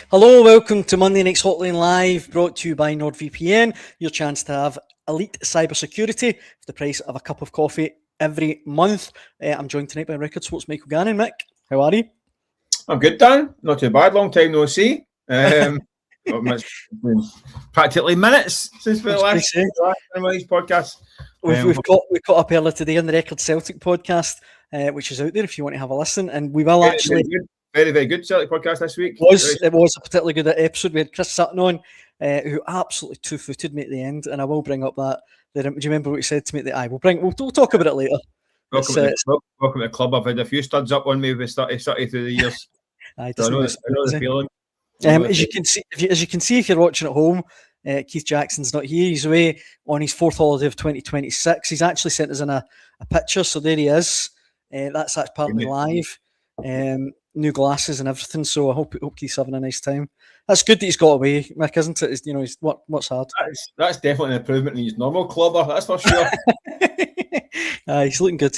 Hello, welcome to Monday Night's Hotline Live, brought to you by NordVPN. Your chance to have elite cybersecurity for the price of a cup of coffee every month. I'm joined tonight by Record Sports Michael Gannon. Mick, how are you? I'm good, Dan. Not too bad. Long time no see. Practically minutes since we last one of these podcasts. We caught up earlier today on the Record Celtic podcast, which is out there if you want to have a listen. And we will very good Celtic podcast this week. It was a particularly good episode. We had Chris Sutton on, who absolutely two-footed me at the end, and I will bring up that. Do you remember what he said to me? We'll talk about it later. Welcome to the club. I've had a few studs up on me with 30 through the years. I know the feeling. As you can see, if you're watching at home, Keith Jackson's not here. He's away on his fourth holiday of 2026. He's actually sent us in a picture, so there he is. That's partly live. New glasses and everything, so I hope Keith's having a nice time. That's good that he's got away, Mick, isn't it? He's what's hard. That's definitely an improvement in his normal clubber, that's for sure. He's looking good.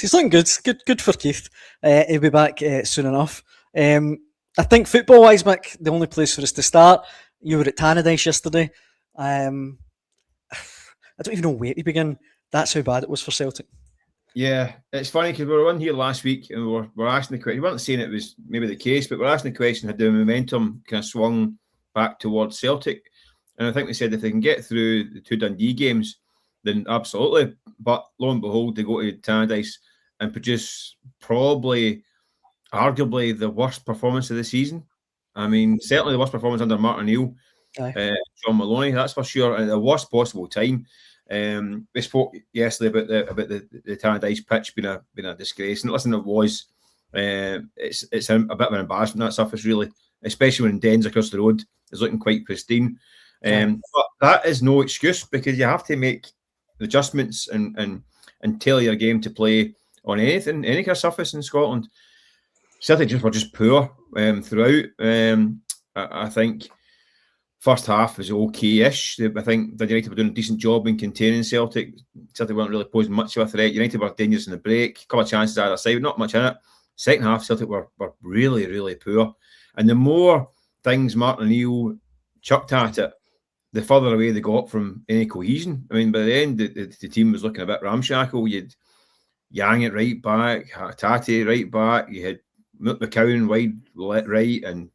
Good for Keith. He'll be back soon enough. I think football-wise, Mick, the only place for us to start. You were at Tannadice yesterday. I don't even know where to begin. That's how bad it was for Celtic. Yeah, it's funny because we were on here last week and we were asking the question. We weren't saying it was maybe the case, but we're asking the question: had the momentum kind of swung back towards Celtic? And I think they said if they can get through the two Dundee games, then absolutely. But lo and behold, they go to Tannadice and produce probably, arguably, the worst performance of the season. I mean, certainly the worst performance under Martin O'Neill, John Maloney. That's for sure. At the worst possible time. We spoke yesterday about the Tannadice pitch being a disgrace, and listen, it was. It's a bit of an embarrassment, that surface, really, especially when Dens across the road is looking quite pristine. But that is no excuse, because you have to make adjustments and tailor your game to play on any kind of surface in Scotland. Celtic were just poor throughout. I think. First half was okay-ish. I think the United were doing a decent job in containing Celtic. Celtic weren't really posing much of a threat. United were dangerous in the break. A couple of chances either side, not much in it. Second half, Celtic were really, really poor. And the more things Martin O'Neill chucked at it, the further away they got from any cohesion. I mean, by the end, the team was looking a bit ramshackle. You had Yang at right back, Hatate right back. You had McCowan wide right, and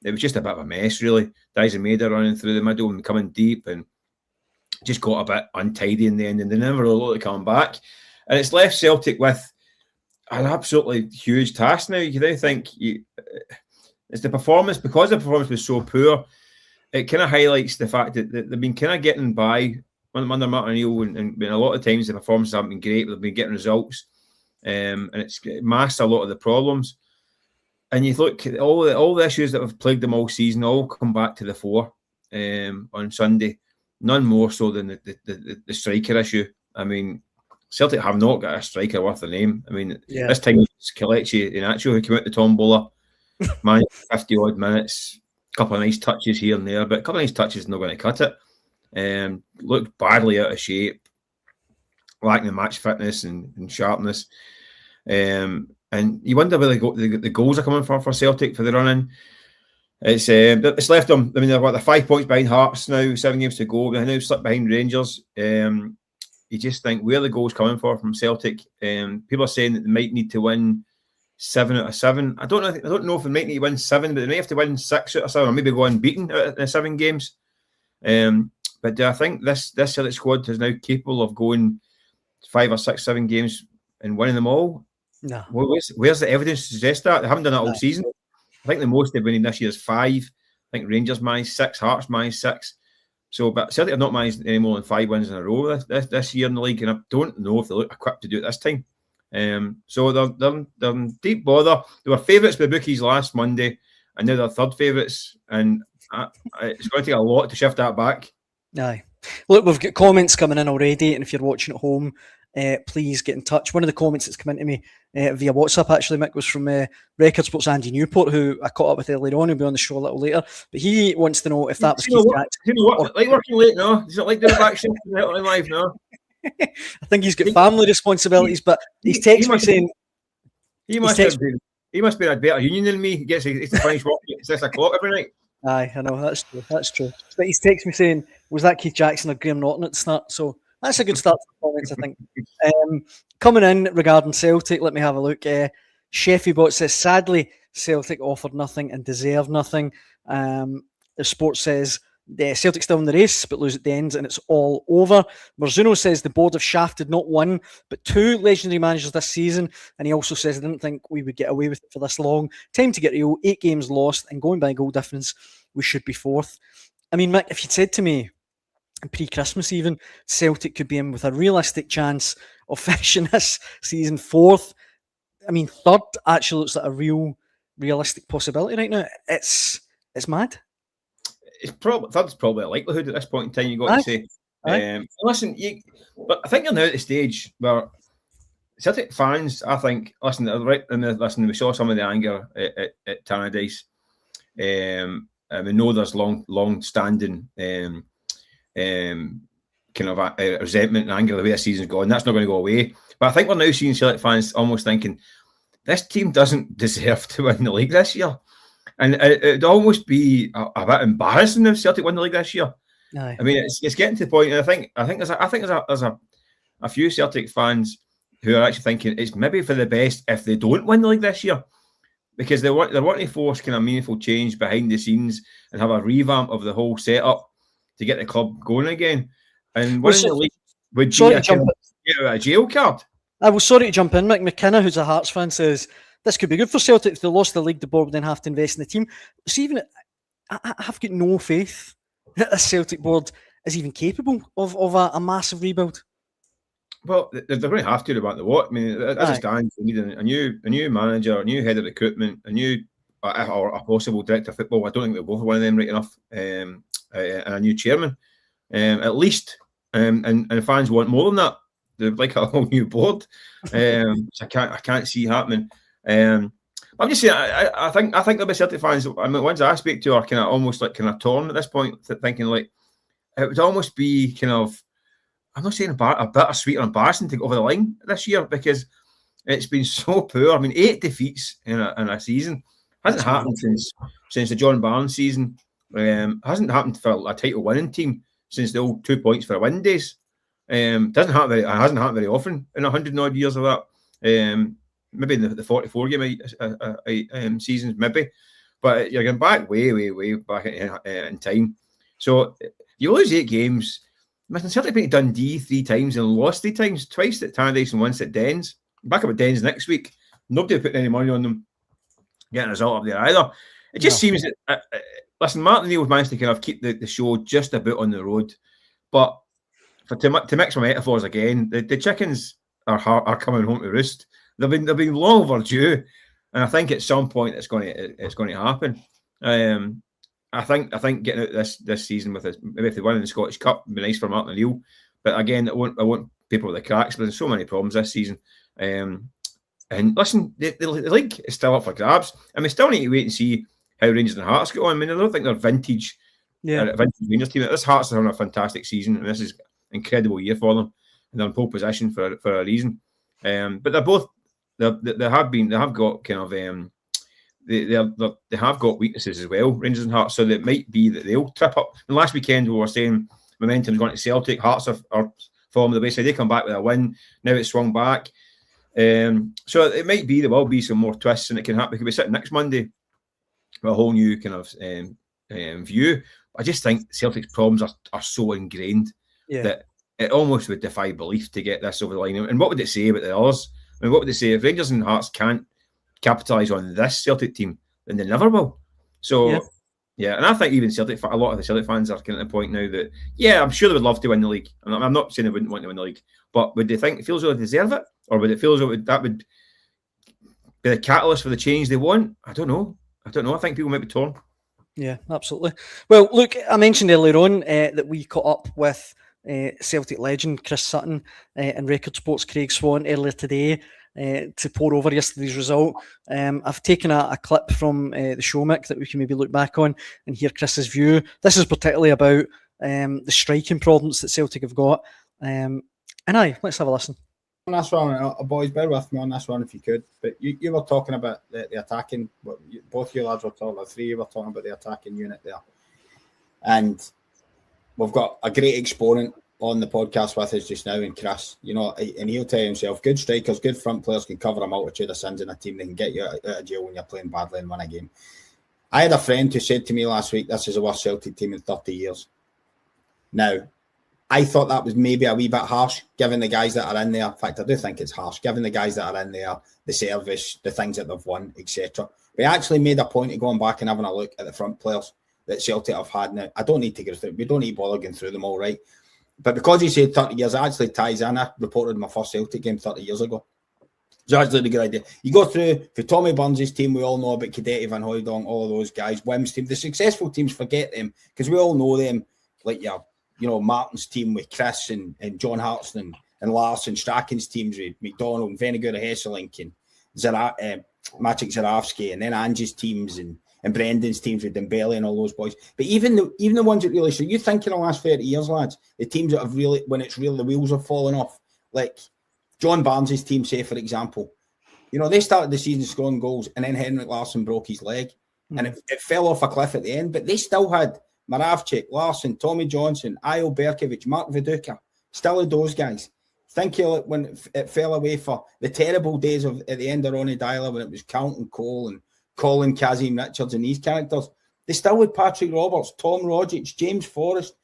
it was just a bit of a mess, really. Dyson Maida running through the middle and coming deep, and just got a bit untidy in the end, and they never really looked to come back. And it's left Celtic with an absolutely huge task now. You then think it's the performance, because the performance was so poor. It kind of highlights the fact that they've been kind of getting by under Martin O'Neill, and a lot of times the performances haven't been great, but they've been getting results, and it's masked a lot of the problems. And you look at all the issues that have plagued them all season, all come back to the fore on Sunday. None more so than the striker issue. I mean, Celtic have not got a striker worth the name. I mean, This time it's Kelechi Iheanacho who came out the tombola, managed 50-odd minutes, a couple of nice touches here and there, but a couple of nice touches is not going to cut it. Looked badly out of shape, lacking the match fitness and sharpness. And you wonder where the goals are coming for Celtic for the run-in. It's left them. I mean, they're 5 points behind Hearts now, 7 games to go. They're now slipped behind Rangers. You just think, where are the goals coming from Celtic? People are saying that they might need to win 7 out of 7. I don't know if they might need to win 7, but they may have to win 6 out of 7, or maybe go unbeaten out of the 7 games. But I think this Celtic squad is now capable of going 5 or 6, 7 games and winning them all. No. Where's the evidence to suggest that? They haven't done that all season. I think the most they've winning this year is 5. I think Rangers managed 6, Hearts managed 6. So, but Celtic have not managed any more than 5 wins in a row this year in the league, and I don't know if they look equipped to do it this time. So they're in deep bother. They were favourites by bookies last Monday, and now they're third favourites, and it's going to take a lot to shift that back. Aye. Look, we've got comments coming in already, and if you're watching at home, please get in touch. One of the comments that's come into me via WhatsApp, actually, Mick, was from Record Sports Andy Newport, who I caught up with earlier on. He'll be on the show a little later. But he wants to know if that was Keith Jackson. Like working late, no? Does it like doing back shift in life, no? I think he's got family responsibilities, but he's texted me saying... He must be in a better union than me. He gets to finish work at 6 o'clock every night. Aye, I know, that's true. That's true. But he's texted me saying, was that Keith Jackson or Graham Norton at the start? So that's a good start to the comments, I think. Coming in regarding Celtic, let me have a look. Sheffy says, sadly, Celtic offered nothing and deserve nothing. The Sport says, Celtic still in the race, but lose at the end, and it's all over. Marzuno says the board have shafted not one, but two legendary managers this season, and he also says, I didn't think we would get away with it for this long. Time to get real, 8 games lost, and going by goal difference, we should be fourth. I mean, Mick, if you'd said to me pre-Christmas even, Celtic could be in with a realistic chance of finishing this season fourth. I mean, third actually looks like a realistic possibility right now. It's mad. It's third's probably a likelihood at this point in time. You got to say. Listen, but I think you're now at the stage where Celtic fans, I think, listen, we saw some of the anger at Tannadice. We know there's long-standing kind of resentment and anger the way the season's going. That's not going to go away. But I think we're now seeing Celtic fans almost thinking this team doesn't deserve to win the league this year. And it'd almost be a bit embarrassing if Celtic win the league this year. Aye. I mean, it's getting to the point, and I think there's a few Celtic fans who are actually thinking it's maybe for the best if they don't win the league this year, because they're wanting to force kind of meaningful change behind the scenes and have a revamp of the whole setup to get the club going again. And winning the league would be a jail card. I was sorry to jump in. Mick McKenna, who's a Hearts fan, says this could be good for Celtic. If they lost the league, the board would then have to invest in the team. So even I have got no faith that the Celtic board is even capable of a massive rebuild. Well, they're going to have to, no matter what. I mean, as it stands, we need a new manager, a new head of recruitment, or a possible director of football. I don't think they'll go for one of them right enough, and a new chairman, at least. And fans want more than that. They'd like a whole new board. So I can't see happening. I'm just saying, I think there'll be Celtic fans. I mean, ones I speak to are kind of almost like kind of torn at this point, thinking like it would almost be kind of, I'm not saying a bittersweet or embarrassing to go over the line this year because it's been so poor. I mean, 8 defeats in a season hasn't happened since the John Barnes season. Hasn't happened for a title winning team since the old 2 points for a win days. Hasn't happened very often in 100 odd years of that. Maybe in the 44 game seasons, maybe, but you're going back way back in time. So you lose 8 games. Celtic beat Dundee 3 times and lost 3 times, twice at Tannadice and once at Dens. Back up at Dens next week. Nobody putting any money on them getting a result up there either. It just seems that listen, Martin Neal managed to kind of keep the show just a bit on the road, but to mix my metaphors again, the chickens are coming home to roost. They've been long overdue, and I think at some point it's going to happen. I think getting out this season with this, maybe if they win in the Scottish Cup, would be nice for Martin O'Neill. But again, I want people with the cracks. But there's so many problems this season. And listen, the league is still up for grabs, and we still need to wait and see how Rangers and Hearts go on. I mean, I don't think they're vintage Rangers team. This Hearts are having a fantastic season, and this is an incredible year for them, and they're in pole position for a reason. But they're both. They have got kind of they have got weaknesses as well, Rangers and Hearts. So it might be that they'll trip up. And last weekend we were saying momentum's going to Celtic. Hearts are falling the wayside. They come back with a win. Now it's swung back. So it might be there will be some more twists, and it can happen. We could be sitting next Monday with a whole new kind of view. I just think Celtic's problems are so ingrained that it almost would defy belief to get this over the line. And what would it say about the others? I mean, what would they say if Rangers and Hearts can't capitalise on this Celtic team? Then they never will. So, and I think even a lot of the Celtic fans are getting to the point now that, I'm sure they would love to win the league. I'm not saying they wouldn't want to win the league, but would they think it feels as though they deserve it, or would it feel as though that would be the catalyst for the change they want? I don't know. I think people might be torn. Yeah, absolutely. Well, look, I mentioned earlier on that we caught up with Celtic legend Chris Sutton and Record Sports Craig Swan earlier today to pour over yesterday's result. I've taken a clip from the show, Mick, that we can maybe look back on and hear Chris's view. This is particularly about the striking problems that Celtic have got. Let's have a listen. on this one, boys, bear with me on this one if you could. But you were talking about the attacking. Both you lads were talking about. Three, you were talking about the attacking unit there, and we've got a great exponent on the podcast with us just now in Chris. You know, and he'll tell you himself, good strikers, good front players can cover a multitude of sins in a team. They can get you out of jail when you're playing badly and win a game. I had a friend who said to me last week, "This is the worst Celtic team in 30 years." Now, I thought that was maybe a wee bit harsh, given the guys that are in there. In fact, I do think it's harsh, given the guys that are in there, the service, the things that they've won, etc. We actually made a point of going back and having a look at the front players that Celtic have had now. I don't need to go through, we don't need to bother going through them all, right? But because he said 30 years, it actually ties in. I reported my first Celtic game 30 years ago. It's actually a good idea. You go through, for Tommy Burns' team, we all know about Cadeti, Van Hooijdonk, all of those guys, Wim's team. The successful teams, forget them, because we all know them, like Martin's team with Chris and John Hartson and Larson, Strachan's teams with McDonald and Vennegoor, Hesselink and Maciek Zarafsky, and then Ange's teams and Brendan's teams with Dembele and all those boys. But even the ones that really, so you think in the last 30 years, lads, the teams that have really, when it's real, the wheels have fallen off, like John Barnes' team, say, for example, they started the season scoring goals and then Henrik Larsson broke his leg and it fell off a cliff at the end, but they still had Moravcik, Larsson, Tommy Johnson, Ayo Berkovic, Mark Viduka, still had those guys. Think of it when it fell away for the terrible days at the end of Ronnie Dyler when it was Carlton Cole and Colin Kazim Richards and these characters. They still had Patrick Roberts, Tom Rogic, James Forrest,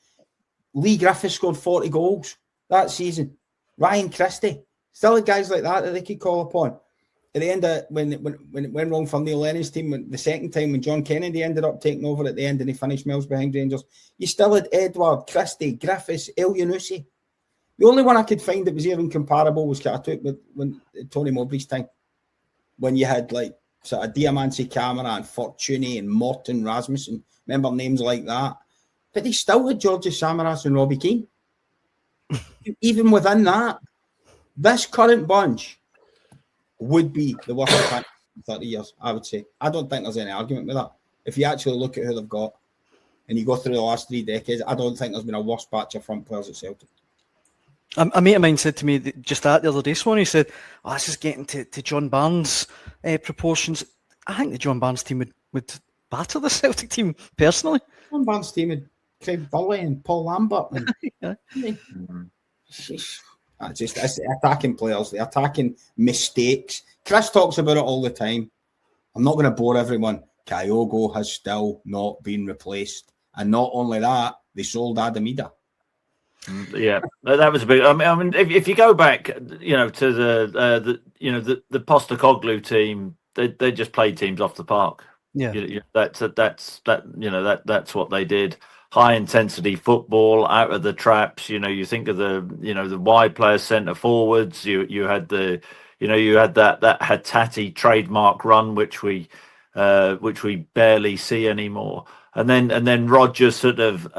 Lee Griffiths scored 40 goals that season. Ryan Christie, still had guys like that they could call upon. At the end of when it went wrong for Neil Lennon's team, the second time when John Kennedy ended up taking over at the end and he finished miles behind Rangers, you still had Edward, Christie, Griffiths, El Yunusi. The only one I could find that was even comparable was when Tony Mowbray's time, when you had like sort of Diamanti Camera and Fortuny and Morton Rasmussen, remember names like that. But they still had Georges Samaras and Robbie Keane. Even within that, this current bunch would be the worst attack in 30 years, I would say. I don't think there's any argument with that. If you actually look at who they've got and you go through the last 3 decades, I don't think there's been a worse batch of front players at Celtic. A mate of mine said to me just that the other day, he said, this is getting to John Barnes' proportions. I think the John Barnes team would batter the Celtic team, personally. John Barnes team would Craig Burley and Paul Lambert. And, it's the attacking players, the attacking mistakes. Chris talks about it all the time. I'm not going to bore everyone. Kyogo has still not been replaced. And not only that, they sold Adamida. Yeah, that was a big. I mean, if you go back, to the Postecoglou team, they just played teams off the park. Yeah, that's what they did. High intensity football, out of the traps. You think of the wide players, centre forwards. You had that Hattati trademark run, which we barely see anymore. And then Rodgers sort of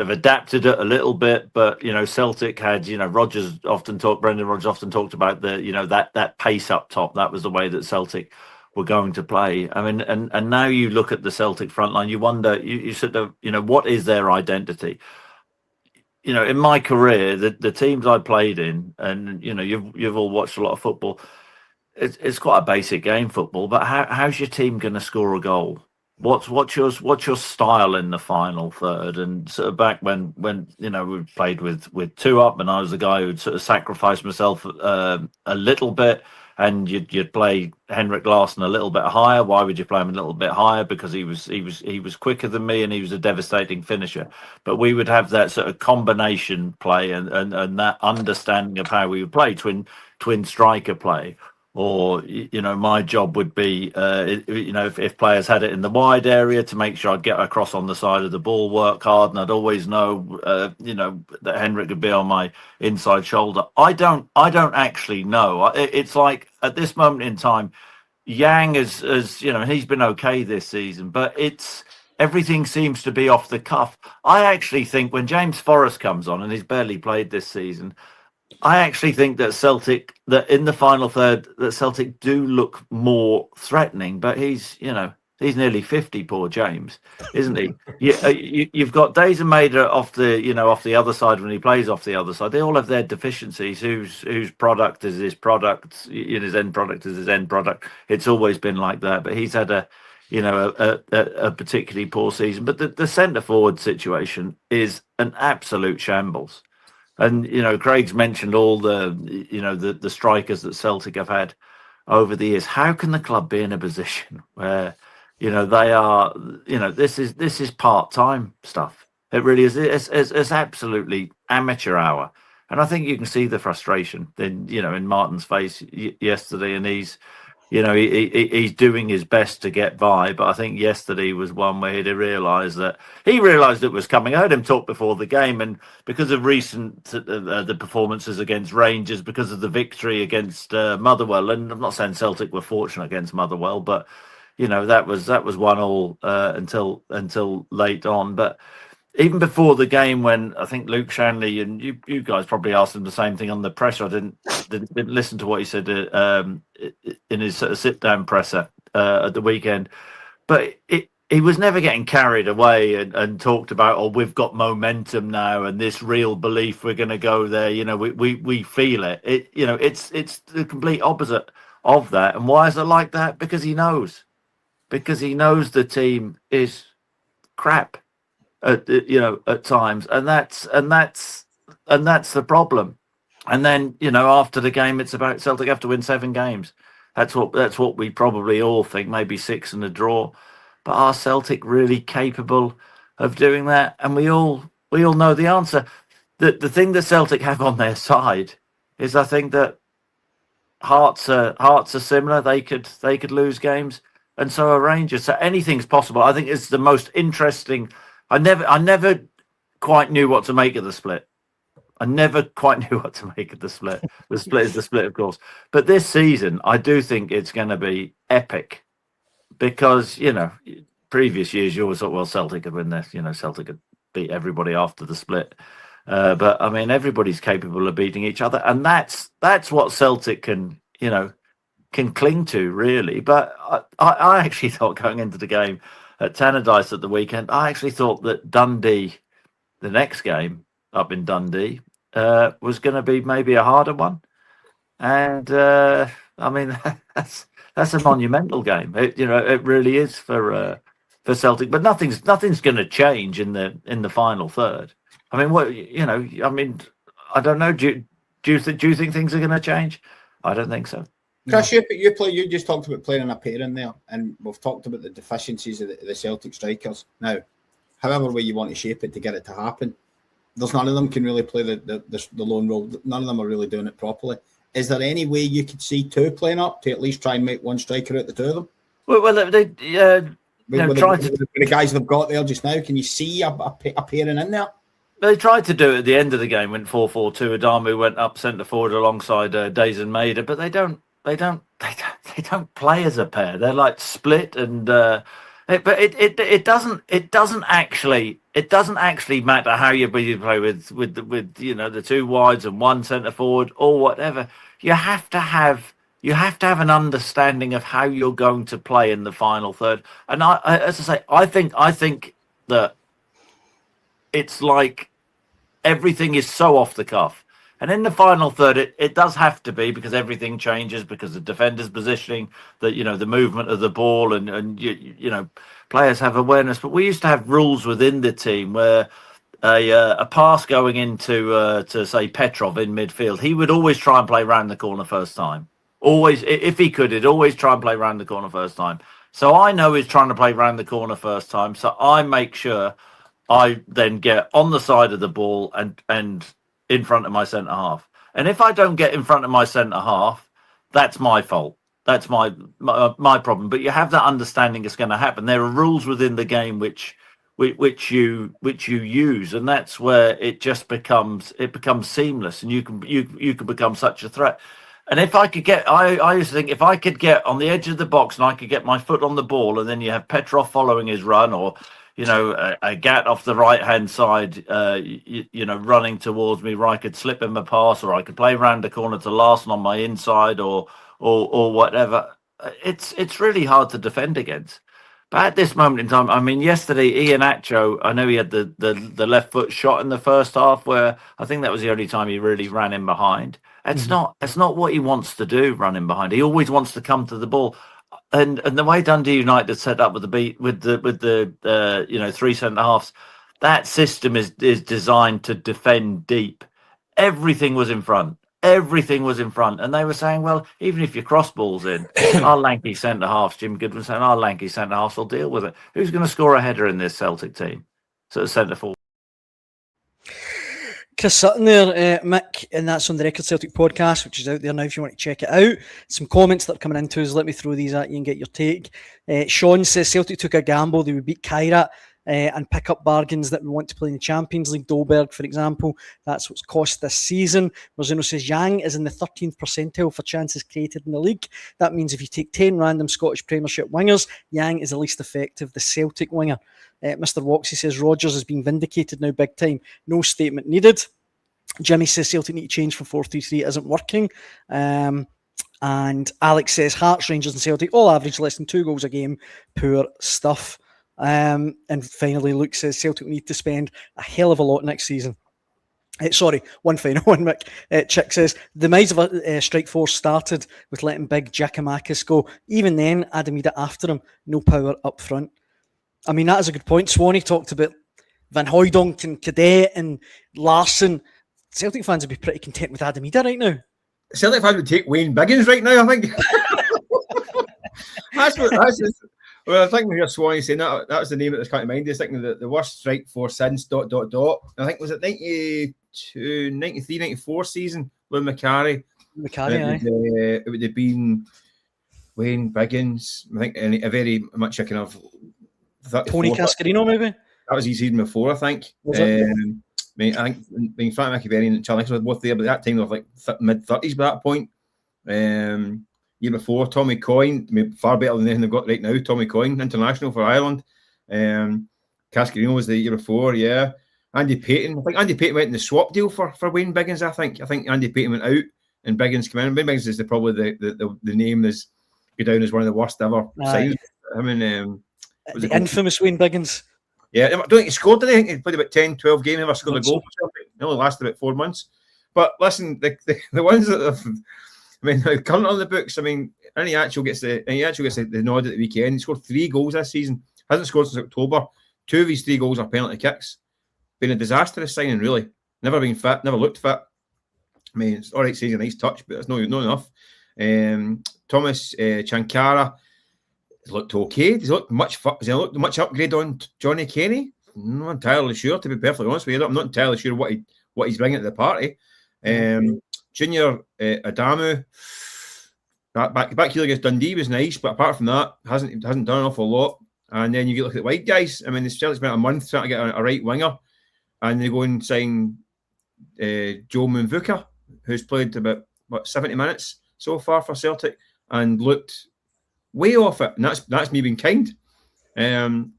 adapted it a little bit, but Celtic had Brendan Rodgers often talked about that pace up top. That was the way that Celtic were going to play. I mean, and now you look at the Celtic front line, you wonder, you sort of what is their identity? In my career, the teams I played in, and you've all watched a lot of football. It's quite a basic game, football, but how's your team going to score a goal? What's your style in the final third? And sort of back when we played with two up, and I was the guy who'd sort of sacrificed myself a little bit, and you'd play Henrik Larsson a little bit higher. Why would you play him a little bit higher? Because he was quicker than me, and he was a devastating finisher. But we would have that sort of combination play and that understanding of how we would play twin striker play. Or, my job would be, if players had it in the wide area, to make sure I'd get across on the side of the ball, work hard, and I'd always know, that Henrik would be on my inside shoulder. I don't actually know. It's like at this moment in time, Yang he's been okay this season, but everything seems to be off the cuff. I actually think when James Forrest comes on, and he's barely played this season, I actually think that in the final third, that Celtic do look more threatening, but he's He's nearly 50, poor James, isn't he? You've got Days and Maida off the other side when he plays off the other side. They all have their deficiencies. Whose product is his product? His end product is his end product. It's always been like that. But he's had a particularly poor season. But the centre forward situation is an absolute shambles. And Craig's mentioned all the strikers that Celtic have had over the years. How can the club be in a position where they are, this is part-time stuff? It really is. It's absolutely amateur hour. And I think you can see the frustration in Martin's face yesterday, and he's doing his best to get by. But I think yesterday was one where he realised it was coming. I heard him talk before the game, and because of recent the performances against Rangers, because of the victory against Motherwell, and I'm not saying Celtic were fortunate against Motherwell, but that was 1-1 until late on. But even before the game, when I think Luke Shanley and you guys probably asked him the same thing on the presser, I didn't listen to what he said in his sort of sit-down presser at the weekend. But he was never getting carried away and talked about, oh, we've got momentum now and this real belief we're going to go there. We feel it. It's the complete opposite of that. And why is it like that? Because he knows the team is crap at times, and that's the problem. And then after the game, it's about Celtic have to win 7 games. That's what we probably all think, maybe 6 and a draw. But are Celtic really capable of doing that? And we all know the answer. The thing that Celtic have on their side is, I think, that Hearts are similar. They could lose games, and so are Rangers. So anything's possible. I think it's the most interesting. I never quite knew what to make of the split. I never quite knew what to make of the split. The split is the split, of course. But this season, I do think it's going to be epic, because previous years you always thought, well, Celtic could win this. Celtic could beat everybody after the split. But I mean, everybody's capable of beating each other, and that's what Celtic can cling to, really. But I actually thought, going into the game at Tannadice at the weekend, I actually thought that Dundee, the next game up in Dundee, was going to be maybe a harder one. And I mean, that's a monumental game. It really is for Celtic. But nothing's going to change in the final third. I mean, I don't know. Do you think things are going to change? I don't think so. Chris, you just talked about playing in a pairing there, and we've talked about the deficiencies of the Celtic strikers. Now, however way you want to shape it to get it to happen, there's none of them can really play the lone role. None of them are really doing it properly. Is there any way you could see 2 playing up to at least try and make one striker out the 2 of them? Well, with the guys they've got there just now, can you see a pairing in there? They tried to do it at the end of the game when 4-4-2. Adamu went up centre forward alongside Days and Maida, but they don't play as a pair. They're like split, and but it doesn't actually matter how you play with the 2 wides and 1 centre forward or whatever. You have to have an understanding of how you're going to play in the final third. And I think that it's like everything is so off the cuff. And in the final third, it does have to be, because everything changes, because the defender's positioning, the movement of the ball, and players have awareness. But we used to have rules within the team where a pass going into to say Petrov in midfield, he would always try and play round the corner first time. Always, if he could, he'd always try and play round the corner first time. So I know he's trying to play round the corner first time. So I make sure I then get on the side of the ball and in front of my centre half. And if I don't get in front of my centre half, that's my fault. That's my problem. But you have that understanding it's going to happen. There are rules within the game which you use, and that's where it just becomes seamless, and you can become such a threat. And if I could get, I used to think, if I could get on the edge of the box and I could get my foot on the ball, and then you have Petrov following his run, or a Gat off the right-hand side, running towards me, where I could slip him a pass, or I could play round the corner to Larson on my inside, or whatever. It's really hard to defend against. But at this moment in time, I mean, yesterday, Ian Acho, I know he had the left foot shot in the first half, where I think that was the only time he really ran in behind. It's not what he wants to do, running behind. He always wants to come to the ball. And the way Dundee United set up with the 3 centre halves, that system is designed to defend deep. Everything was in front. And they were saying, well, even if your cross ball's in, our lanky centre halves, Jim Goodwin saying, our lanky centre halves will deal with it. Who's going to score a header in this Celtic team? So the centre forward. Chris Sutton there, Mick, and that's on the Record Celtic podcast, which is out there now if you want to check it out. Some comments that are coming into us. Let me throw these at you and get your take. Sean says Celtic took a gamble. They would beat Kairat and pick up bargains that we want to play in the Champions League. Dolberg, for example, that's what's cost this season. Rosino says Yang is in the 13th percentile for chances created in the league. That means if you take 10 random Scottish Premiership wingers, Yang is the least effective, the Celtic winger. Mr. Woxie says Rodgers has been vindicated now big time. No statement needed. Jimmy says Celtic need to change from 4-3-3. It isn't working. And Alex says Hearts, Rangers and Celtic all average less than 2 goals a game. Poor stuff. And finally, Luke says Celtic will need to spend a hell of a lot next season. Sorry, one final one, Mick. Chick says the demise of a strike force started with letting big Giacomakis go. Even then, Adamida after him, no power up front. I mean, that is a good point. Swanee talked about Van Hooijdonk and Cadet and Larson. Celtic fans would be pretty content with Adamida right now. Celtic fans would take Wayne Biggins right now, I think. Well, I think when you're Swanee saying that was the name that was coming to mind. I was thinking the worst strike force since ... I think was it 92, 93, 94 season, Lou Macari. It would have been Wayne Biggins. I think a very much a kind of Tony Cascarino, maybe. That was his season before, I think. I think Frank McAverian and Charlie were both there, but at that time they were like mid-30s by that point. Year before, Tommy Coyne, far better than anything they've got right now. Tommy Coyne, international for Ireland. Cascarino was the year before, yeah. Andy Payton. I think Andy Payton went in the swap deal for Wayne Biggins, I think. I think Andy Payton went out and Biggins came in. Wayne Biggins is probably the name that's go down as one of the worst ever signs. I mean, the infamous Wayne Biggins. Yeah, I don't think he scored today. I think he played about 10, 12 games, never scored a goal for Celtic. It only lasted about 4 months. But listen, the ones that have, current on the books, Ernie Atchell gets the nod at the weekend. He scored 3 goals this season. Hasn't scored since October. 2 of his 3 goals are penalty kicks. Been a disastrous signing, really. Never been fit, never looked fit. It's all right saying a nice touch, but it's not enough. Thomas Chankara has looked okay. Has he looked much upgrade on Johnny Kenny? I'm not entirely sure, to be perfectly honest with you. I'm not entirely sure what he's bringing to the party. Junior Adamu, back here against Dundee was nice, but apart from that, hasn't done an awful lot. And then you look at the white guys. The Celtic's spent a month trying to get a right winger, and they go and sign Joe Mumvuka, who's played about 70 minutes so far for Celtic and looked way off it. And that's me being kind.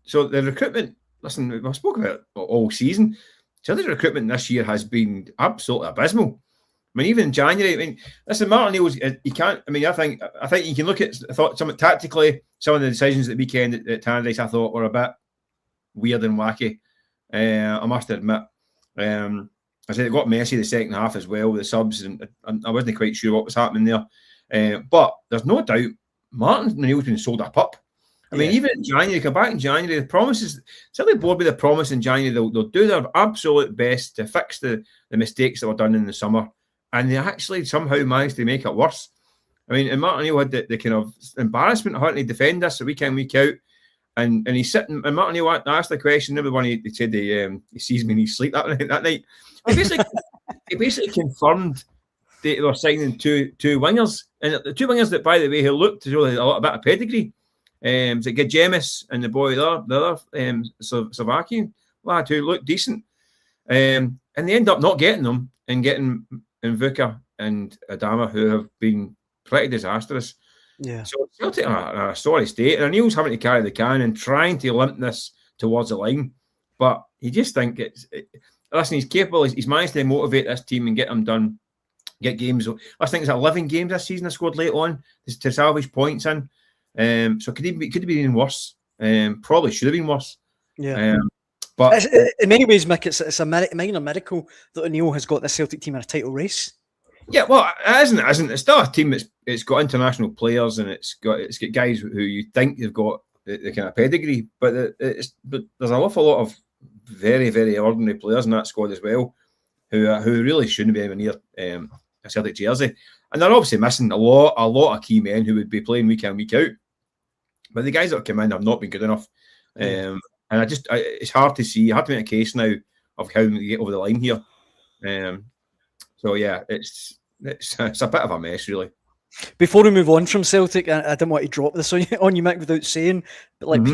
So the recruitment, listen, we've spoken about it all season. Celtic's recruitment this year has been absolutely abysmal. Even in January, listen, Martin Neal's, he can't. I think you can look at. I thought tactically, some of the decisions at the weekend at Tannadice I thought were a bit weird and wacky. I must admit. I said it got messy the second half as well with the subs, and I wasn't quite sure what was happening there. But there's no doubt Martin Neal's been sold a pup. Even in January, come back in January, the promises, Celtic board with the promise in January, they'll do their absolute best to fix the mistakes that were done in the summer. And they actually somehow managed to make it worse. And Martin Neal had the kind of embarrassment of having to defend us week in, week out. And he's sitting, and Martin Neal asked the question, everyone he said he sees me in his sleep that night. He basically confirmed they were signing two wingers. And the 2 wingers that, by the way, who looked as though they had a little bit of pedigree. So Gajemis and the boy there, the other Slovakian lad who looked decent. And they end up not getting them and getting Mvuka and Adama, who have been pretty disastrous. Yeah. So Celtic are in a sorry state. And Neil's having to carry the can and trying to limp this towards the line. But you just think listen, he's capable. He's managed to motivate this team and get them done, get games. I think it's 11 games this season I scored late on to salvage points in. So could he be even worse? Probably should have been worse. Yeah. But in many ways, Mick, it's a minor miracle that O'Neill has got the Celtic team in a title race. Yeah, well, it isn't. It's still a team it's got international players and it's got guys who you think they've got the kind of pedigree, but there's an awful lot of very, very ordinary players in that squad as well, who really shouldn't be anywhere near a Celtic jersey, and they're obviously missing a lot of key men who would be playing week in week out. But the guys that have come in have not been good enough, and it's hard to see. I have to make a case now of how we get over the line here. So yeah, it's a bit of a mess, really. Before we move on from Celtic, I didn't want to drop this on you, Mick, without saying, but like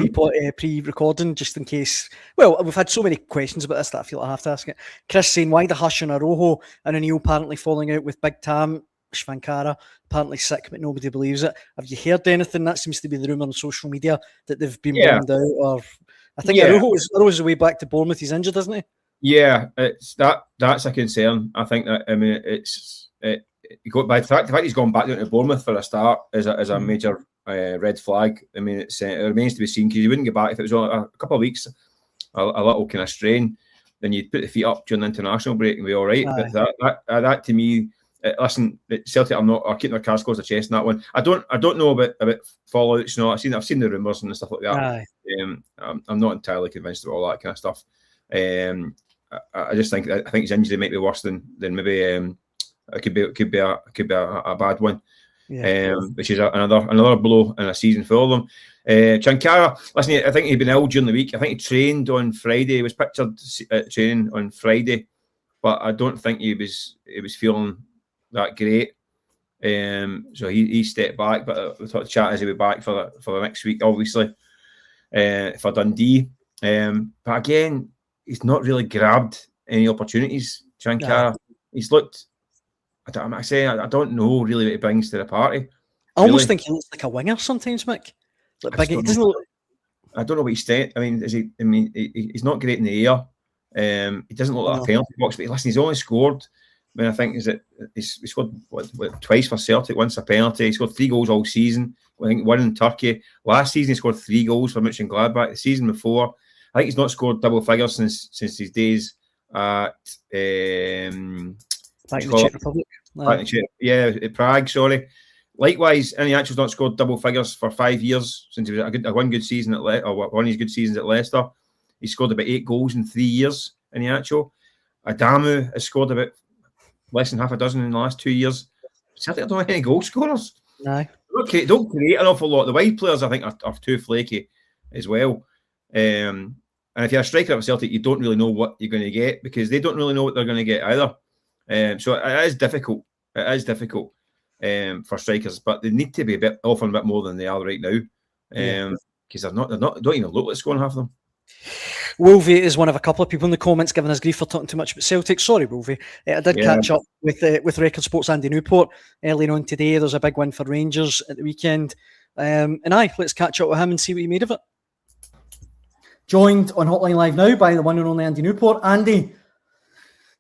pre-recording, just in case. Well, we've had so many questions about this that I feel I have to ask it. Chris saying, why the hush on Arojo and O'Neill apparently falling out with Big Tam? Shvankara apparently sick, but nobody believes it. Have you heard anything? That seems to be the rumour on social media that they've been bummed out. Or I think Arojo's way back to Bournemouth. He's injured, isn't he? Yeah, that's a concern. I think that by the fact he's gone back down to Bournemouth for a start is a major red flag. I mean, it remains to be seen because he wouldn't get back if it was a couple of weeks, a little kind of strain. Then you'd put the feet up during the international break and be all right. Aye. But that to me, listen, Celtic are keeping their cards close to the chest in that one. I don't know about fallouts. No, I've seen the rumours and stuff like that. I'm not entirely convinced about all that kind of stuff. I just think his injury might be worse than maybe it could be a bad one. Which is another blow in a season for them. Shankara, listen, I think he'd been ill during the week. I think he trained on Friday. He was pictured training on Friday, but I don't think he was feeling that great. So he stepped back, but we thought the chat is he'll be back for the next week, obviously, for Dundee. But again, he's not really grabbed any opportunities. Shankara, he's looked. I don't know really what he brings to the party. I almost think he looks like a winger sometimes, Mick. Like he doesn't look. I don't know what he's saying. I mean, he's not great in the air. He doesn't look like a penalty box. But listen, he's only scored. I mean, I think he scored twice for Celtic, once a penalty. He scored 3 goals all season. I think 1 in Turkey. Last season he scored 3 goals for Mönchengladbach. The season before, I think he's not scored double figures since his days at back in the Czech Republic. Prague. Sorry. Likewise, Iheanacho's not scored double figures for 5 years since he was one good season at one of his good seasons at Leicester. He scored about 8 goals in 3 years. Iheanacho. Adamu has scored about less than half a dozen in the last 2 years. Celtic don't have any goal scorers. No. Don't create an awful lot. The wide players, I think, are too flaky as well. And if you're a striker at Celtic, you don't really know what you're going to get because they don't really know what they're going to get either. So it is difficult. It is difficult for strikers, but they need to be offering a bit more than they are right now. Because they're not don't even look like scoring half of them. Wolvie is one of a couple of people in the comments giving us grief for talking too much about Celtic. Sorry, Wolvie. I did catch up with Record Sports Andy Newport earlier on today. There's a big win for Rangers at the weekend. Let's catch up with him and see what he made of it. Joined on Hotline Live now by the one and only Andy Newport. Andy,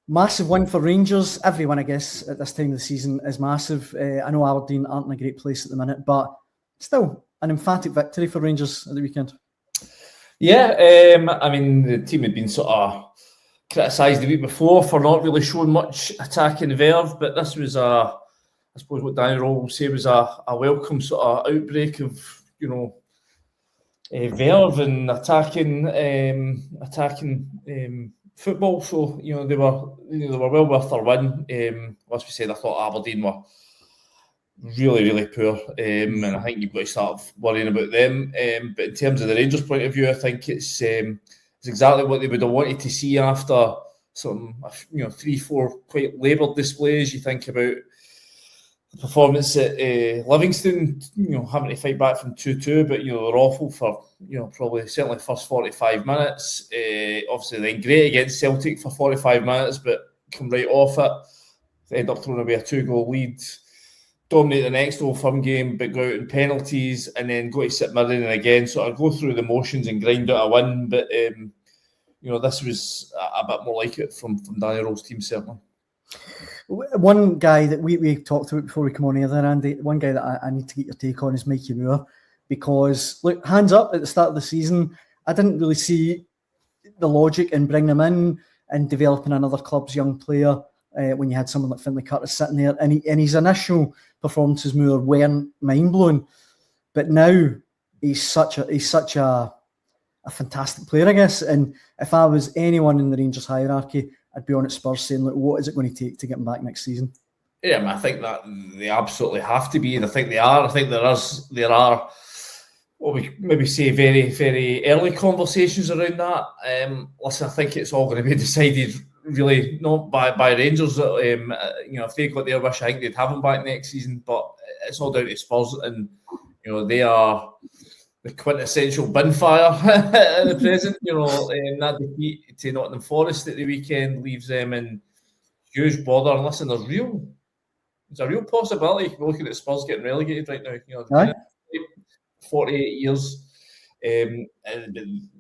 massive win for Rangers. Everyone, I guess, at this time of the season is massive. I know Aberdeen aren't in a great place at the minute, but still an emphatic victory for Rangers at the weekend. Yeah, I mean, the team had been sort of criticised the week before for not really showing much attacking verve, but this was I suppose what Daniel will say was a welcome sort of outbreak of, verve and attacking football. So they were well worth their win. As we said, I thought Aberdeen were really, really poor, and I think you've got to start worrying about them. But in terms of the Rangers' point of view, I think it's exactly what they would have wanted to see after some 3-4 quite laboured displays. You think about the performance at Livingston, having to fight back from 2-2, but they're awful for probably certainly first 45 minutes. Obviously, then great against Celtic for 45 minutes, but come right off it. They end up throwing away a 2-goal lead. Dominate the next Old Firm game, but go out in penalties, and then go to St Mirren again. So I go through the motions and grind out a win, but this was a bit more like it from Danny Rowe's team, certainly. One guy that we talked about before we come on here, Andy, one guy that I need to get your take on is Mikey Moore. because, look, hands up, at the start of the season, I didn't really see the logic in bringing him in and developing another club's young player when you had someone like Finlay Curtis sitting there. And his initial performances weren't mind-blowing. But now he's such a fantastic player, I guess. And if I was anyone in the Rangers hierarchy, I'd be on at Spurs saying, look, what is it going to take to get him back next season? Yeah, I think that they absolutely have to be, and I think they are. I think there are what we maybe say very, very early conversations around that. Listen, I think it's all going to be decided really not by Rangers. If they got their wish, I think they'd have him back next season. But it's all down to Spurs, and they are the quintessential bin fire at the present. And that defeat to Nottingham Forest at the weekend leaves them in huge bother. And listen, there's a real possibility. We're looking at Spurs getting relegated right now. 48 years. And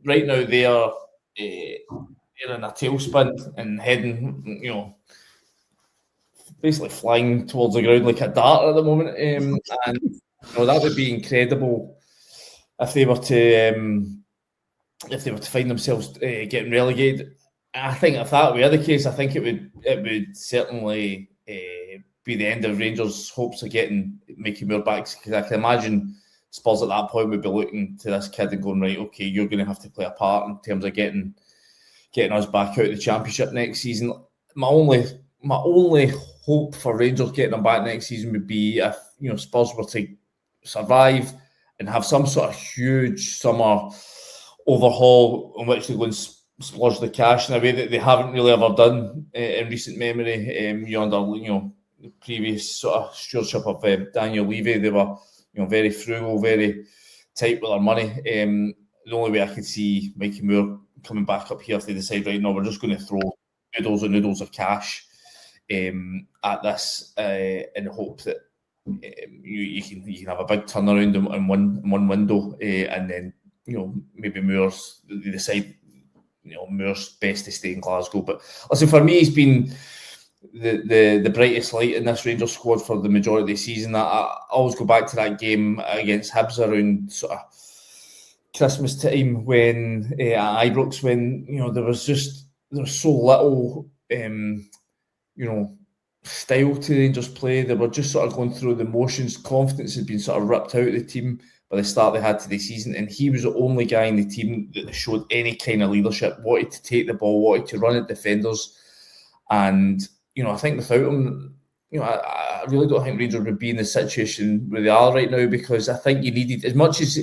right now they are in a tailspin and heading, basically flying towards the ground like a dart at the moment. And that would be incredible if they were to find themselves getting relegated. I think if that were the case, I think it would certainly be the end of Rangers' hopes of getting Mickey Moore back, because I can imagine Spurs at that point would be looking to this kid and going, right, okay, you're going to have to play a part in terms of getting us back out of the Championship next season. My only hope for Rangers getting them back next season would be if Spurs were to survive and have some sort of huge summer overhaul in which they go and splurge the cash in a way that they haven't really ever done in recent memory. Under the previous sort of stewardship of Daniel Levy, they were very frugal, very tight with their money. The only way I could see Mikey Moore coming back up here if they decide, right, no, we're just going to throw noodles of cash at this in the hope that you can have a big turnaround in one window, and then maybe Moore's they decide Moore's best to stay in Glasgow. But listen, for me, he's been the brightest light in this Rangers squad for the majority of the season. I always go back to that game against Hibs around sort of Christmas time when at Ibrox, when there was so little style to the Rangers play. They were just sort of going through the motions. Confidence had been sort of ripped out of the team by the start they had to the season, and he was the only guy in the team that showed any kind of leadership, wanted to take the ball, wanted to run at defenders. And I think without him, I really don't think Rangers would be in the situation where they are right now, because I think you needed, as much as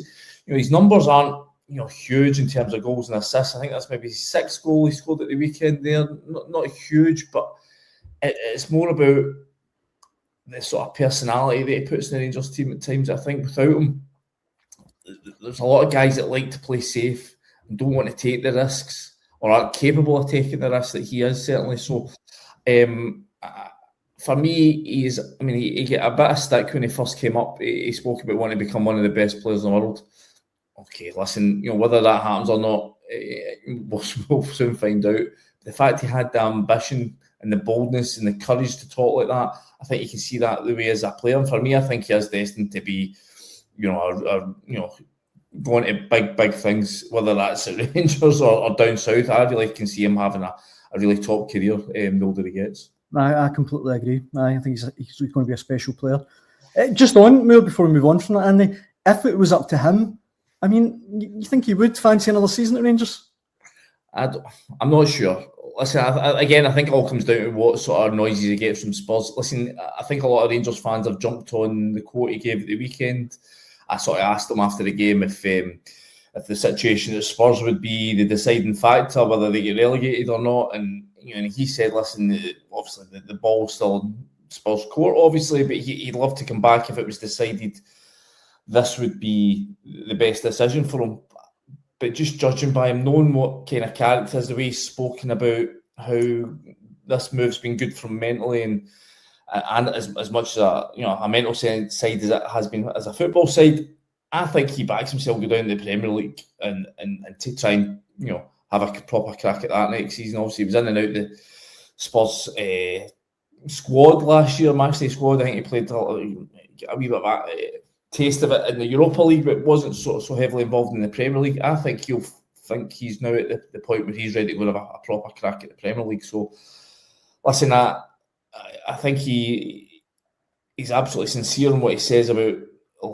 his numbers aren't huge in terms of goals and assists. I think that's maybe 6 goals he scored at the weekend there. Not huge, but it's more about the sort of personality that he puts in the Rangers team at times. I think without him, there's a lot of guys that like to play safe and don't want to take the risks, or aren't capable of taking the risks that he is, certainly. So for me, he got a bit of stick when he first came up. He spoke about wanting to become one of the best players in the world. Okay, listen, whether that happens or not, we'll soon find out. The fact he had the ambition and the boldness and the courage to talk like that, I think you can see that the way as a player. And for me, I think he is destined to be, going to big things, whether that's at Rangers or down south. I really can see him having a really top career the older he gets. I completely agree. I think he's going to be a special player. Just on Moore, before we move on from that, Andy, if it was up to him, you think he would fancy another season at Rangers? I'm not sure. Listen, I think it all comes down to what sort of noises he gets from Spurs. Listen, I think a lot of Rangers fans have jumped on the quote he gave at the weekend. I sort of asked him after the game if the situation at Spurs would be the deciding factor, whether they get relegated or not. And he said, listen, obviously the ball's still in Spurs' court, obviously, but he'd love to come back if it was decided this would be the best decision for him. But just judging by him, knowing what kind of character is, the way he's spoken about how this move's been good for him mentally, and as much as a mental side as it has been as a football side, I think he backs himself to go down to the Premier League and to try and have a proper crack at that next season. Obviously, he was in and out the Spurs squad last year, matchday squad. I think he played a wee bit of taste of it in the Europa League, but wasn't so heavily involved in the Premier League. I think he'll think he's now at the point where he's ready to go have a proper crack at the Premier League. So, listen, I think he's absolutely sincere in what he says about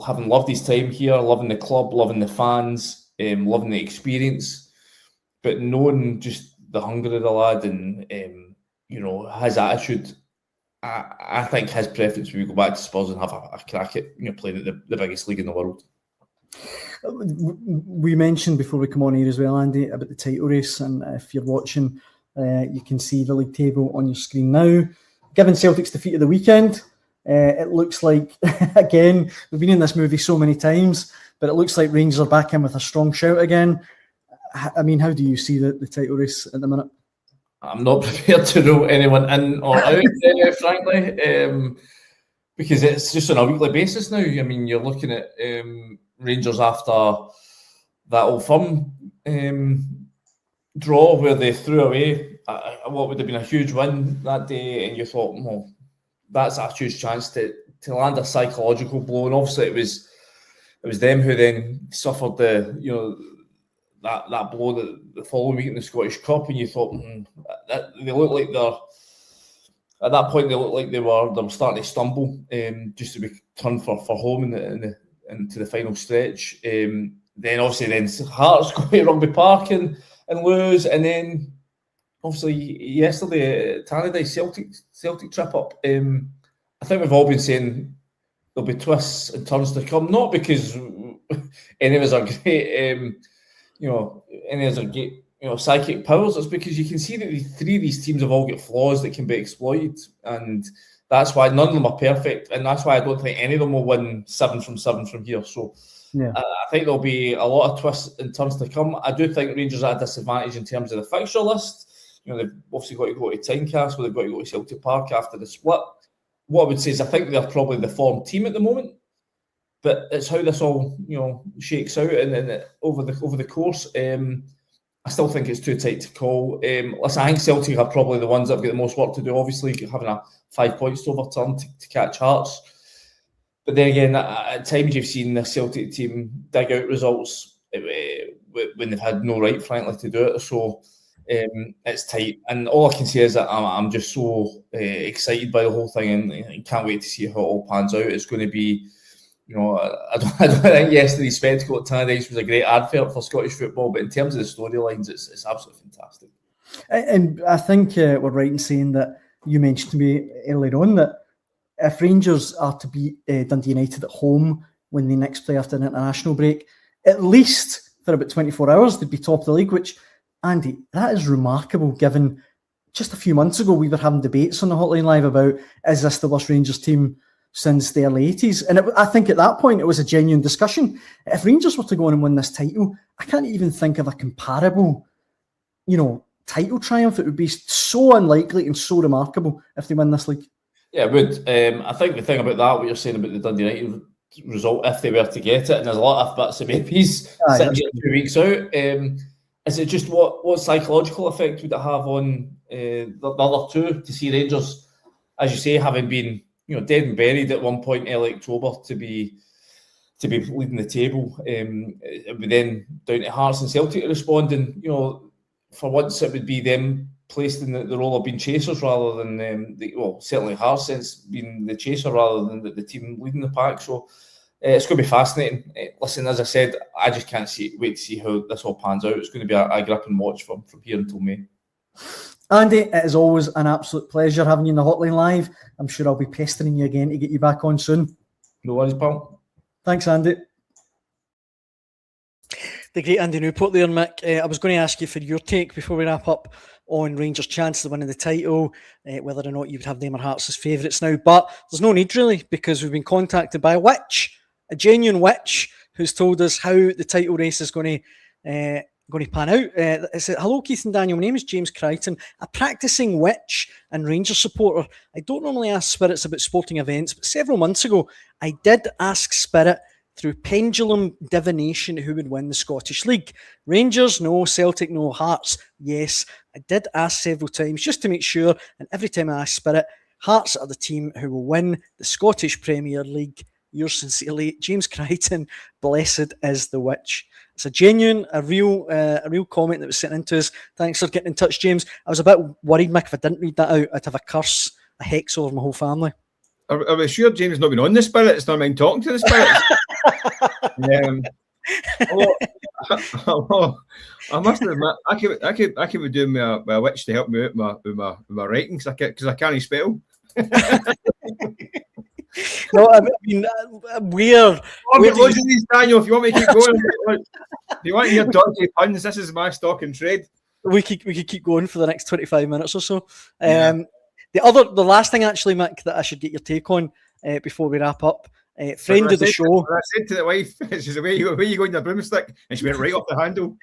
having loved his time here, loving the club, loving the fans, loving the experience, but knowing just the hunger of the lad and his attitude. I think his preference would be go back to Spurs and have a crack at playing at the biggest league in the world. We mentioned before we come on here as well, Andy, about the title race, and if you're watching, you can see the league table on your screen now. Given Celtic's defeat of the weekend, it looks like, again, we've been in this movie so many times, but it looks like Rangers are back in with a strong shout again. I mean, how do you see the title race at the minute? I'm not prepared to rule anyone in or out, frankly, because it's just on a weekly basis now. I mean, you're looking at Rangers after that Old Firm draw where they threw away what would have been a huge win that day, and you thought, well, that's a huge chance to land a psychological blow. And obviously, it was them who then suffered that blow the following week in the Scottish Cup, and you thought they look like at that point they looked like they were starting to stumble, just to be turned for home into the final stretch. Then obviously Hearts go to Rugby Park and lose, and then obviously yesterday Tannadice Celtic trip up. I think we've all been saying there'll be twists and turns to come, not because any of us are great. Any of us are great, psychic powers. It's because you can see that the three of these teams have all got flaws that can be exploited, and that's why none of them are perfect, and that's why I don't think any of them will win 7 from 7 from here. So yeah. I think there'll be a lot of twists and turns to come. I do think Rangers are at a disadvantage in terms of the fixture list. They've obviously got to go to Tynecastle, they've got to go to Celtic Park after the split. What I would say is I think they're probably the form team at the moment. But it's how this all, shakes out and over the course. I still think it's too tight to call. Listen, I think Celtic are probably the ones that have got the most work to do. Obviously, having a 5 points to overturn to catch Hearts. But then again, at times you've seen the Celtic team dig out results when they've had no right, frankly, to do it. So it's tight. And all I can say is that I'm just so excited by the whole thing and can't wait to see how it all pans out. It's going to be. I don't think yesterday's spectacle at Tannadice was a great advert for Scottish football, but in terms of the storylines, it's absolutely fantastic. And I think we're right in saying that you mentioned to me earlier on that if Rangers are to beat Dundee United at home when they next play after an international break, at least for about 24 hours, they'd be top of the league, which, Andy, that is remarkable given just a few months ago we were having debates on the Hotline Live about, is this the worst Rangers team since the early 80s? And I think at that point it was a genuine discussion. If Rangers were to go on and win this title, I can't even think of a comparable, title triumph. It would be so unlikely and so remarkable if they win this league. Yeah, it would. I think the thing about that, what you're saying about the Dundee United result, if they were to get it, and there's a lot of bits of maybes sitting here 2 weeks out, is it just what psychological effect would it have on the other two to see Rangers, as you say, having been dead and buried at one point early October to be leading the table. It would then down to Hearts and Celtic to respond, and for once it would be them placed in the role of being chasers rather than certainly Hearts since being the chaser rather than the team leading the pack. So it's going to be fascinating. Listen, as I said, I just can't wait to see how this all pans out. It's going to be a gripping watch from here until May. Andy, it is always an absolute pleasure having you in the Hotline Live. I'm sure I'll be pestering you again to get you back on soon. No worries, pal. Thanks, Andy. The great Andy Newport there, Mick. I was going to ask you for your take before we wrap up on Rangers' chances of winning the title, whether or not you would have them or Hearts as favourites now. But there's no need really, because we've been contacted by a genuine witch, who's told us how the title race is going to pan out. It said, hello, Keith and Daniel. My name is James Crichton, a practising witch and Rangers supporter. I don't normally ask spirits about sporting events, but several months ago, I did ask Spirit through pendulum divination who would win the Scottish League. Rangers, no. Celtic, no. Hearts, yes. I did ask several times just to make sure, and every time I asked Spirit, Hearts are the team who will win the Scottish Premier League. Yours sincerely, James Crichton. Blessed is the witch. It's a genuine, a real comment that was sent into us. Thanks for getting in touch, James. I was a bit worried, Mick, if I didn't read that out, I'd have a curse, a hex over my whole family. Are we sure James has not been on the spirits? Not mind talking to the spirits. I must admit, I could be doing my witch to help me out with my writing because I can't spell. No, I mean, weird. These, Daniel, if you want me to keep going, if you want to hear dodgy puns, this is my stock and trade. We could keep going for the next 25 minutes or so. The last thing actually, Mick, that I should get your take on before we wrap up. Friend of the show. I said to the wife, she said, where you going, the broomstick? And she went right off the handle.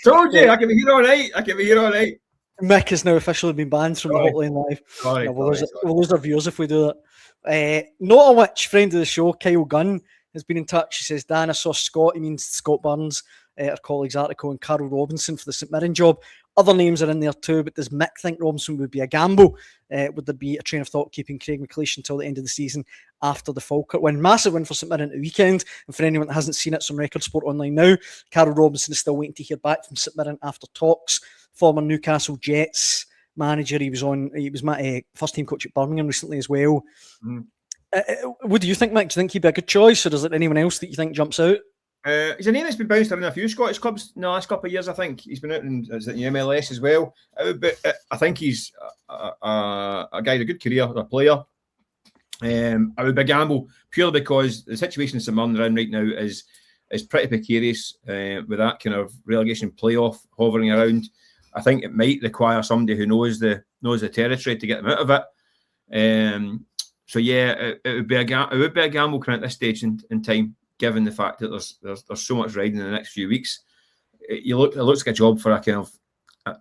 Told you, I can be here all night. Mick has now officially been banned from the Hotline Live. Sorry. We'll lose our viewers if we do that. Not a witch, friend of the show, Kyle Gunn, has been in touch. He says, Dan, I saw Scott, he means Scott Burns, our colleague's article, and Carol Robinson for the St Mirren job. Other names are in there too, but does Mick think Robinson would be a gamble? Would there be a train of thought keeping Craig McLeish until the end of the season after the Falkirk win? Massive win for St Mirren at the weekend. And for anyone that hasn't seen it, it's on Record Sport Online now. Carol Robinson is still waiting to hear back from St Mirren after talks. Former Newcastle Jets manager. He was my first team coach at Birmingham recently as well. What do you think, Mick? Do you think he'd be a good choice, or is there anyone else that you think jumps out? He's a name that's been bounced around a few Scottish clubs in the last couple of years. I think he's been out in the MLS as well. But I think he's a guy with a good career, a player. I would be a gamble purely because the situation in St Mirren around right now is pretty precarious with that kind of relegation playoff hovering around. I think it might require somebody who knows the territory to get them out of it. So yeah, it would be a gamble at this stage in time, given the fact that there's so much riding in the next few weeks. It looks like a job for a kind of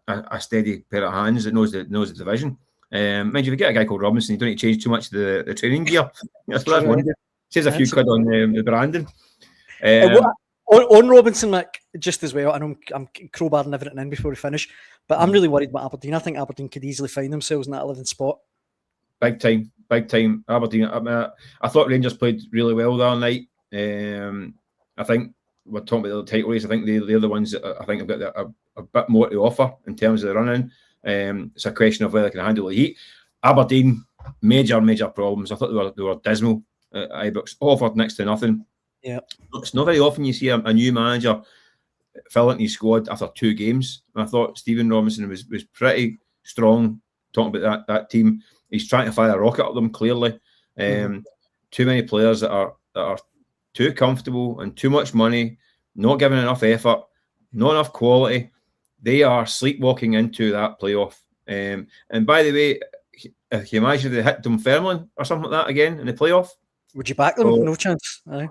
a steady pair of hands that knows the division. Mind you, if you get a guy called Robinson, you don't need to change too much of the training gear. That's one. Saves a few quid on the branding. On Robinson, Mick, just as well, I know I'm crowbarring everything in before we finish, but I'm really worried about Aberdeen. I think Aberdeen could easily find themselves in that 11th spot. Big time. Aberdeen. I thought Rangers played really well the other night. I think we're talking about the other title race. I think they're the ones that I think have got a bit more to offer in terms of the running. It's a question of whether they can handle the heat. Aberdeen, major problems. I thought they were dismal. Ibrox offered next to nothing. Yeah, it's not very often you see a new manager fill into his squad after 2 games. And I thought Stephen Robinson was pretty strong talking about that team. He's trying to fire a rocket at them clearly. Too many players that are too comfortable and too much money, not giving enough effort, not enough quality. They are sleepwalking into that playoff. And by the way, can you imagine if they hit Dunfermline or something like that again in the playoff? Would you back them? No chance. Aye.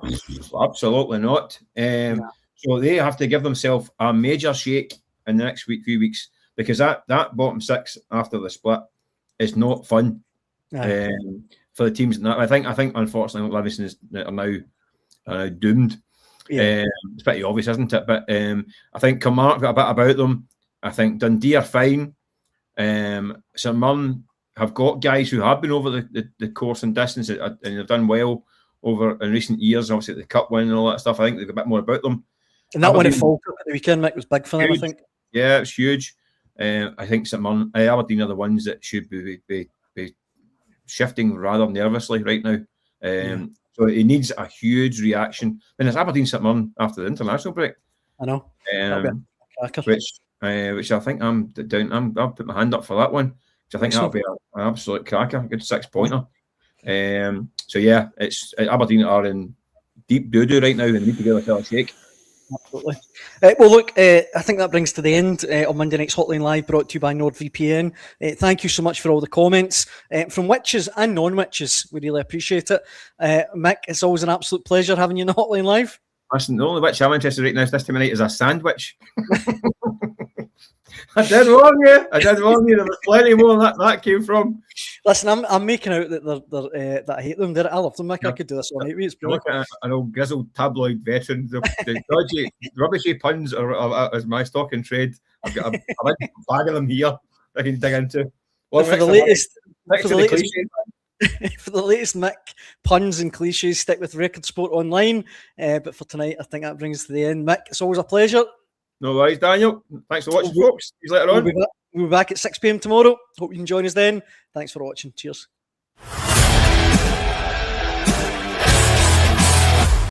Absolutely not. So they have to give themselves a major shake in the next few weeks, because that bottom 6 after the split is not fun for the teams. I think unfortunately Livingston are now doomed. Yeah. It's pretty obvious, isn't it? But I think Kilmarnock got a bit about them. I think Dundee are fine. St Mirren have got guys who have been over the course and distance and they've done well over in recent years. Obviously, the cup win and all that stuff. I think they've got a bit more about them. And that one at Falkirk at the weekend, Mick, was big for them, I think. Yeah, it's huge. I think St Mirren, Aberdeen are the ones that should be shifting rather nervously right now. So it needs a huge reaction. And it's Aberdeen St Mirren after the international break. I know. Which I think I'm down. I'll put my hand up for that one. I think that'll be an absolute cracker, a good 6-pointer. So yeah, it's Aberdeen are in deep doo-doo right now and need to give themselves a shake. Absolutely. Well, look, I think that brings to the end on Monday night's Hotline Live, brought to you by NordVPN. Thank you so much for all the comments from witches and non-witches. We really appreciate it. Mick, it's always an absolute pleasure having you in the Hotline Live. Listen, the only witch I'm interested in right now this time of night is a sandwich. I did warn you. There was plenty more that came from. Listen, I'm making out that that I hate them. I love them, Mick. Yeah. I could do this all night. It's brilliant. Look at an old grizzled tabloid veteran. The dodgy, rubbishy puns is my stock in trade. I've got a big bag of them here I can dig into. For the latest For the latest Mick puns and cliches, stick with Record Sport Online. But for tonight, I think that brings us to the end. Mick, it's always a pleasure. No worries, Daniel. Thanks for watching, folks. See you later on. We'll be back at 6 p.m. tomorrow. Hope you can join us then. Thanks for watching. Cheers.